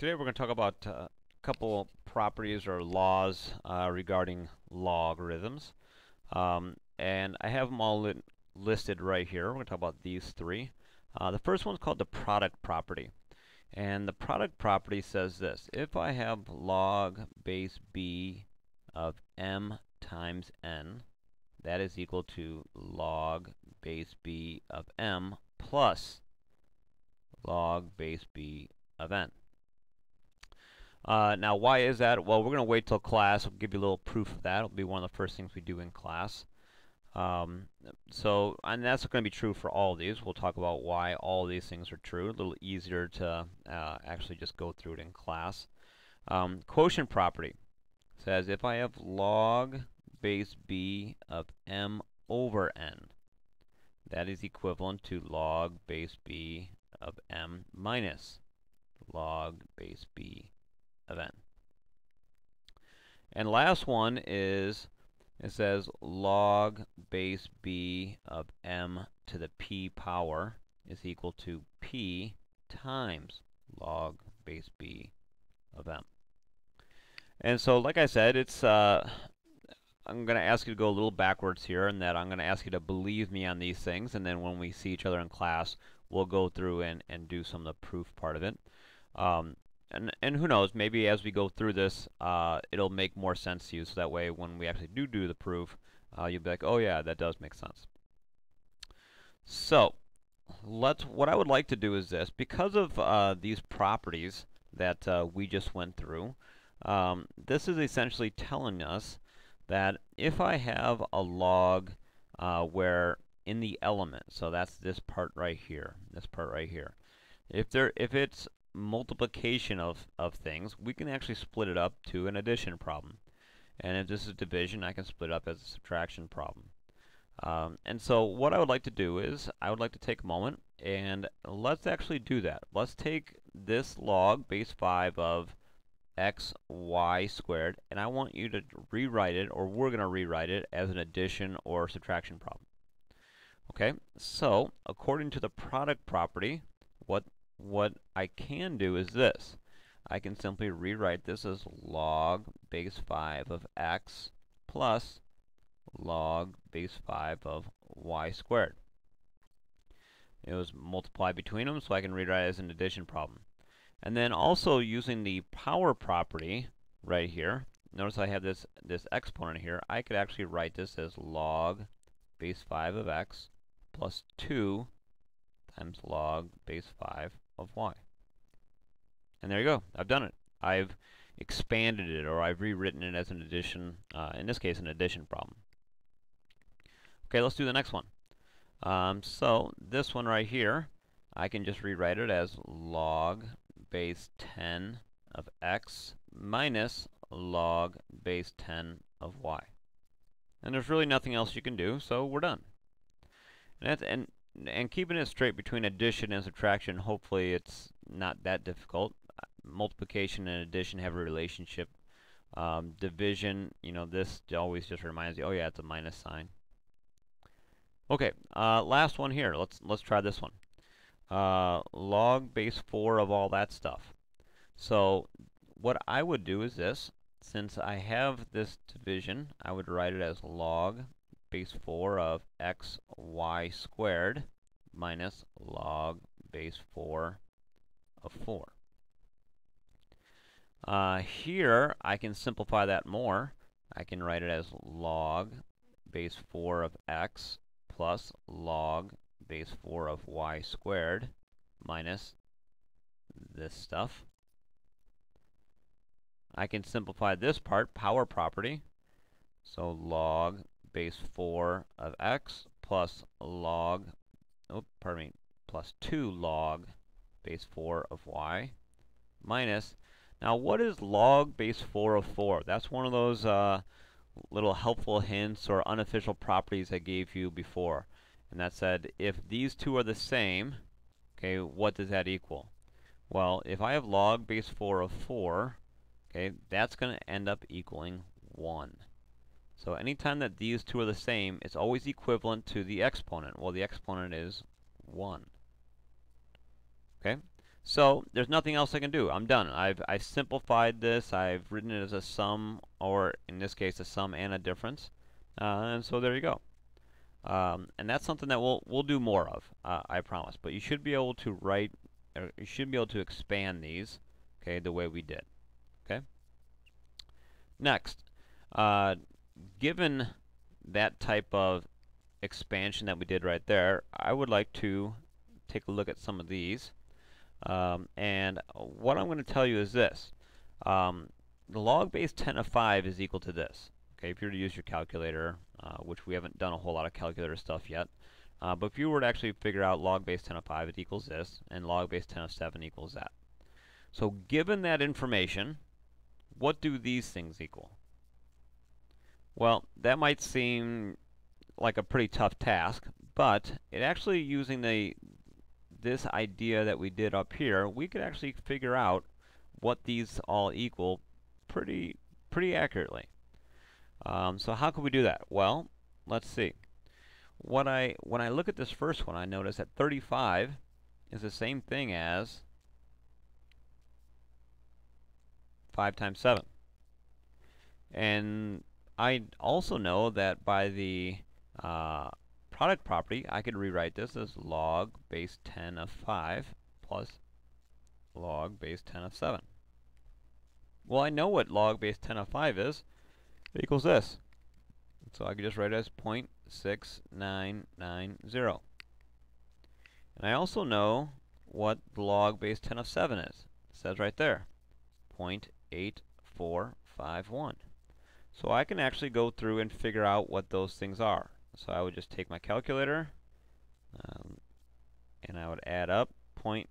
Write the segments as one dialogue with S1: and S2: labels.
S1: Today we're going to talk about a couple properties or laws regarding logarithms. And I have them all listed right here. We're going to talk about these three. The first one is called the product property. And the product property says this: if I have log base b of m times n, that is equal to log base b of m plus log base b of n. Now, why is that? Well, we're going to wait till class. We'll give you a little proof of that. It'll be one of the first things we do in class. And that's going to be true for all of these. We'll talk about why all of these things are true. A little easier to actually just go through it in class. Quotient property says if I have log base b of m over n, that is equivalent to log base b of m minus log base b of n. And last one is, it says log base b of m to the p power is equal to p times log base b of m. And so, like I said, it's I'm going to ask you to go a little backwards here, and that I'm going to ask you to believe me on these things, and then when we see each other in class, we'll go through and do some of the proof part of it. And who knows, maybe as we go through this, it'll make more sense to you, so that way when we actually do the proof, you'll be like, oh yeah, that does make sense. So, what I would like to do is this. Because of these properties that we just went through, this is essentially telling us that if I have a log where in the element, so that's this part right here, if it's multiplication of things, we can actually split it up to an addition problem. And if this is division, I can split it up as a subtraction problem. And so what I would like to do is, I would like to take a moment and let's actually do that. Let's take this log base 5 of x y squared, and I want you to rewrite it, or we're going to rewrite it as an addition or subtraction problem. Okay, so according to the product property, what I can do is this. I can simply rewrite this as log base 5 of x plus log base 5 of y squared. It was multiplied between them, so I can rewrite it as an addition problem. And then also using the power property right here, notice I have this exponent here. I could actually write this as log base 5 of x plus 2 times log base 5 of y. And there you go. I've done it. I've expanded it, or I've rewritten it as an addition, in this case, an addition problem. Okay, let's do the next one. So this one right here, I can just rewrite it as log base 10 of x minus log base 10 of y. And there's really nothing else you can do, so we're done. And keeping it straight between addition and subtraction, hopefully it's not that difficult. Multiplication and addition have a relationship. Division, this always just reminds you, oh yeah, it's a minus sign. Okay, last one here. Let's try this one. Log base 4 of all that stuff. So what I would do is this. Since I have this division, I would write it as log base 4 of x y squared minus log base 4 of 4. Here I can simplify that more. I can write it as log base 4 of x plus log base 4 of y squared minus this stuff. I can simplify this part, power property. So log base 4 of x plus log, plus 2 log base 4 of y minus, now what is log base 4 of 4? That's one of those little helpful hints or unofficial properties I gave you before. And that said, if these two are the same, okay, what does that equal? Well, if I have log base 4 of 4, okay, that's going to end up equaling 1. So anytime that these two are the same, it's always equivalent to the exponent. Well, the exponent is 1. Okay? So there's nothing else I can do. I'm done. I've simplified this. I've written it as a sum, or in this case, a sum and a difference. And so there you go. And that's something that we'll do more of, I promise. But you should be able to write, or you should be able to expand these, okay, the way we did. Okay. Next, given that type of expansion that we did right there, I would like to take a look at some of these. And what I'm going to tell you is this. The log base 10 of 5 is equal to this. Okay, if you were to use your calculator, which we haven't done a whole lot of calculator stuff yet, but if you were to actually figure out log base 10 of 5, it equals this, and log base 10 of 7 equals that. So given that information, what do these things equal? Well, that might seem like a pretty tough task, but it actually using this idea that we did up here, we could actually figure out what these all equal pretty accurately. So how could we do that? Well, let's see. When I look at this first one, I notice that 35 is the same thing as 5 times 7. And I also know that by the product property, I could rewrite this as log base 10 of 5 plus log base 10 of 7. Well, I know what log base 10 of 5 is. It equals this. So I could just write it as 0.6990. And I also know what the log base 10 of 7 is. It says right there, 0.8451. So I can actually go through and figure out what those things are. So I would just take my calculator, and I would add up sorry,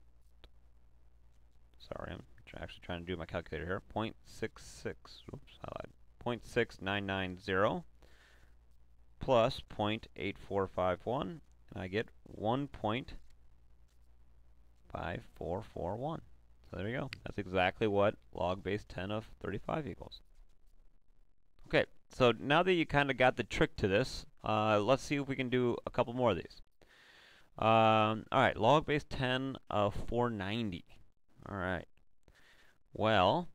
S1: I'm actually trying to do my calculator here, 0.6990 plus 0.8451, and I get 1.5441. So there you go. That's exactly what log base 10 of 35 equals. Okay, so now that you kind of got the trick to this, let's see if we can do a couple more of these. All right, log base 10 of 490. All right. Well,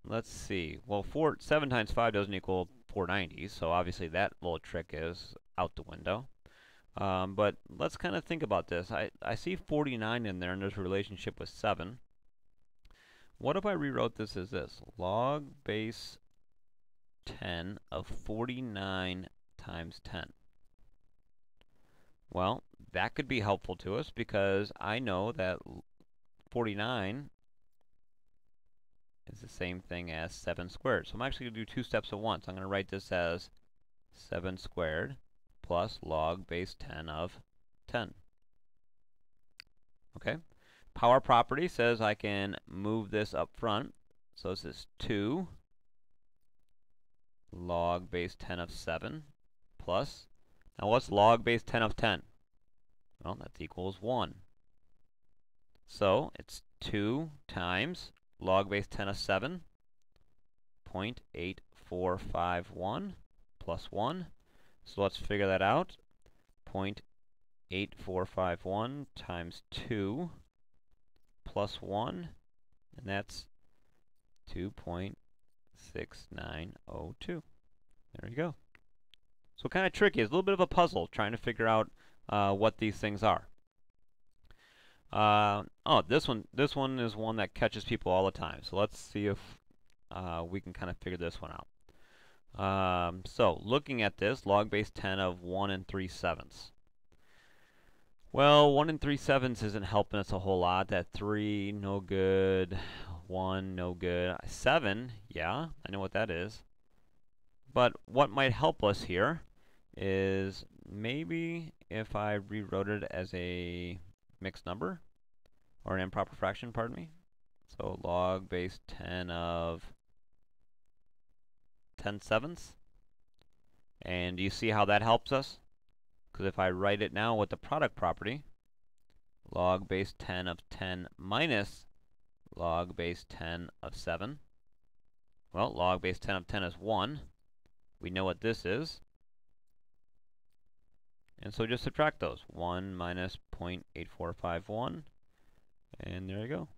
S1: let's see. Well, 7 times 5 doesn't equal 490, so obviously that little trick is out the window. But let's kind of think about this. I see 49 in there, and there's a relationship with 7. What if I rewrote this as this? Log base 10 of 49 times 10. Well, that could be helpful to us because I know that 49 is the same thing as 7 squared. So I'm actually going to do 2 steps at once. I'm going to write this as 7 squared plus log base 10 of 10. Okay. Power property says I can move this up front. So this is 2 log base 10 of 7 plus, now what's log base 10 of 10? Well, that equals 1. So it's 2 times log base 10 of 7, 0.8451 plus 1. So let's figure that out. 0.8451 times 2 plus 1, and that's 2.6902. There you go. So kind of tricky. It's a little bit of a puzzle trying to figure out what these things are. Oh, this one is one that catches people all the time. So let's see if we can kind of figure this one out. So looking at this, log base 10 of 1 3/7. Well, 1 3/7 isn't helping us a whole lot. That 3, no good. 1, no good. 7, yeah, I know what that is. But what might help us here is maybe if I rewrote it as a mixed number, or an improper fraction, pardon me. So log base 10 of 10/7. And do you see how that helps us? Because if I write it now with the product property, log base 10 of 10 minus log base 10 of 7. Well, log base 10 of 10 is 1. We know what this is. And so just subtract those. 1 minus 0.8451 And there you go.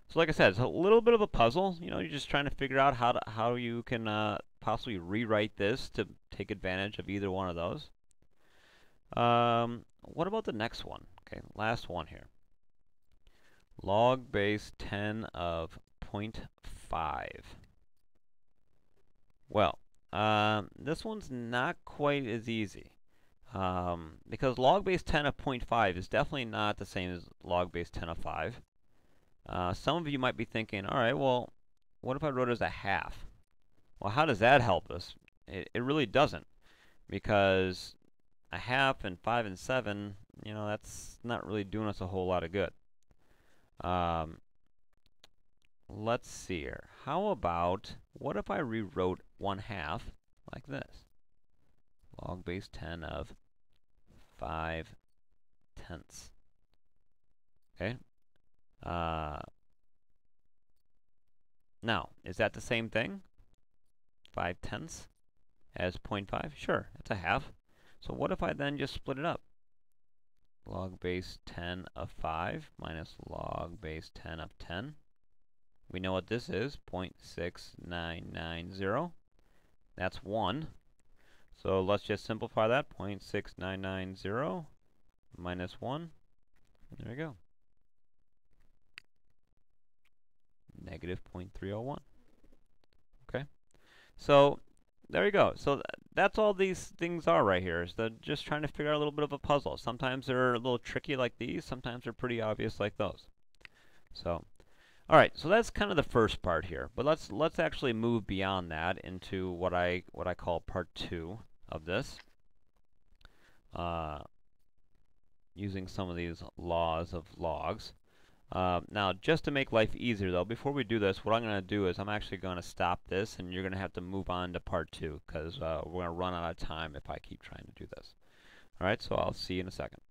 S1: So like I said, it's a little bit of a puzzle. You know, you're just trying to figure out how you can possibly rewrite this to take advantage of either one of those. What about the next one? Okay, last one here. Log base 10 of 0.5. Well, this one's not quite as easy. Because log base 10 of 0.5 is definitely not the same as log base 10 of 5. Some of you might be thinking, all right, well, what if I wrote it as a half? Well, how does that help us? It really doesn't, because a half and 5 and 7, you know, that's not really doing us a whole lot of good. Let's see here. How about, what if I rewrote 1/2 like this? Log base 10 of 5/10. Okay. Now, is that the same thing? 5/10 as 0.5? Sure, it's a half. So what if I then just split it up? Log base 10 of 5 minus log base 10 of 10. We know what this is, 0.6990. That's 1. So let's just simplify that, 0.6990 minus 1. There we go. Negative 0.301. Okay. So there you go. So that's all these things are right here. Is that just trying to figure out a little bit of a puzzle. Sometimes they're a little tricky like these. Sometimes they're pretty obvious like those. So, all right. So that's kind of the first part here. But let's actually move beyond that into what I call part 2 of this. Using some of these laws of logs. Now, just to make life easier, though, before we do this, what I'm going to do is I'm actually going to stop this, and you're going to have to move on to part 2, because we're going to run out of time if I keep trying to do this. All right, so I'll see you in a second.